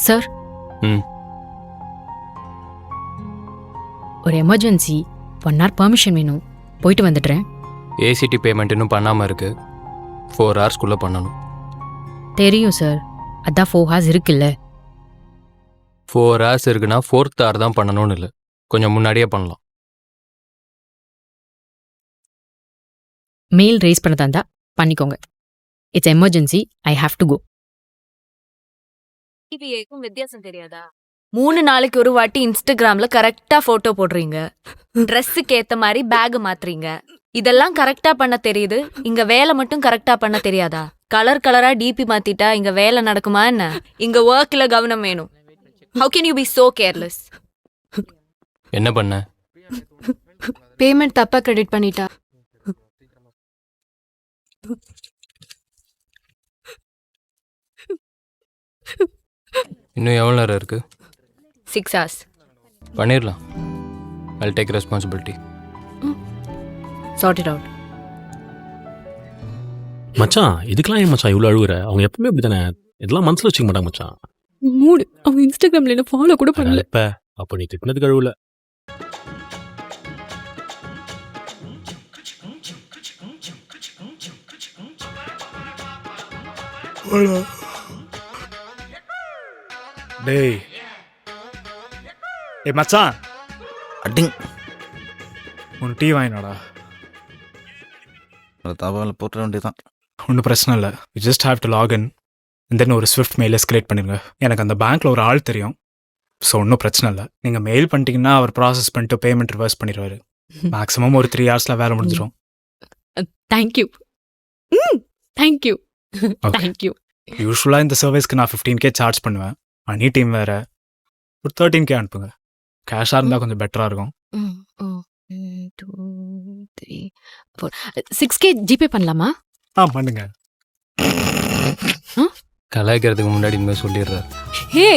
Sir ம் ஒரு emergency 1 hour permission வேணும். போயிட்டு வந்துடுறேன். ஏசிடி பேமெண்ட் இன்னும் பண்ணாமல் இருக்கு. 4 ஹவர்ஸ்க்குள்ளே பண்ணணும். தெரியும் சார், அதான் 4 hours இருக்குல்ல. 4 ஹவர்ஸ் இருக்குன்னா 4th hour தான் பண்ணணும்னு இல்லை, கொஞ்சம் முன்னாடியே பண்ணலாம். மெயில் ரைஸ் பண்ணதா இருந்தா பண்ணிக்கோங்க. It's emergency, I have to go. டிவிஏக்கும் வித்தியாசம் தெரியாதா? 3 நாளைக்கு ஒரு வாட்டி இன்ஸ்டாகிராம்ல கரெக்டா போட்டோ போடுறீங்க, ட்ரெஸ்ஸுக்கு ஏத்த மாதிரி பேக் மாத்துறீங்க. இதெல்லாம் கரெக்டா பண்ண தெரியுது, இங்க வேலை மட்டும் கரெக்டா பண்ண தெரியாதா? கலர் கலரா டிபி மாத்திட்டா இங்க வேலை நடக்குமா என்ன? இங்க ஒர்க்ல கவனம் வேணும். How can you be so careless? என்ன பண்ண? பேமெண்ட் தப்பா கிரெடிட் பண்ணிட்டா. இன்னும் எவ்வளோ நேரம் இருக்கு? 6 hours. பண்ணிடலாம். I'll take responsibility. Sort it out. மச்சான் இதுக்கெல்லாம் ஏன் மச்சான் இவ்வளோ அழுகுற? அவங்க எப்பவுமே அப்படி தானே, இதெல்லாம் மனசில் வச்சுக்க மாட்டாங்க மச்சான். மூடு, அவங்க இன்ஸ்டாகிராம்ல என்ன ஃபாலோ கூட பண்ணல. இப்ப அப்போ நீ திட்டினதுக்கு அழுவல. டேய் மச்சான், அட்டிங் உன் டீ வாங்கினாடா. தபால் போட்ட வேண்டியதான். ஒன்றும் பிரச்சனை இல்லை. You just have to login and then ஒரு ஸ்விஃப்ட் மெயில் எஸ்கலேட் பண்ணிடுங்க. எனக்கு அந்த பேங்க்கில் ஒரு ஆள் தெரியும், ஸோ ஒன்றும் பிரச்சனை இல்லை. நீங்கள் மெயில் பண்ணிட்டீங்கன்னா அவர் ப்ராசஸ் பண்ணிட்டு பேமெண்ட் ரிவர்ஸ் பண்ணிடுவார். மேக்ஸிமம் ஒரு 3 hours வேலை முடிஞ்சிடும். தேங்க்யூ. தேங்க்யூ. தேங்க்யூ. யூஸ்வலாக இந்த சர்வீஸ்க்கு நான் 15K சார்ஜ் பண்ணுவேன். மணி டீம் வேறு, ஒரு 13K அனுப்புங்க. கேஷாக இருந்தால் கொஞ்சம் பெட்டராக இருக்கும். 6K ஜிபே பண்ணலாமா? பண்ணுங்க. கலாய்க்கிறதுக்கு முன்னாடி இனிமேல் சொல்லிடுறாரு. ஹே,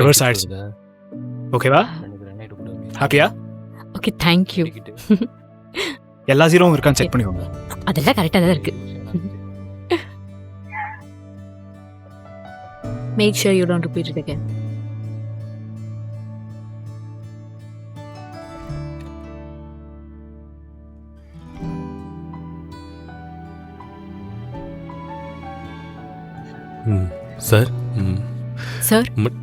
Reverse ஆயிடுச்சு. ஓகேவா? ஹாப்பியா? Okay, thank you. எல்லா ஜீரோவும் இருக்கான்னு செக் பண்ணிக்கோங்க. அதெல்லாம் கரெக்டாக தான் இருக்கு. Make sure you don't repeat it again. Sir ம் சார் ம்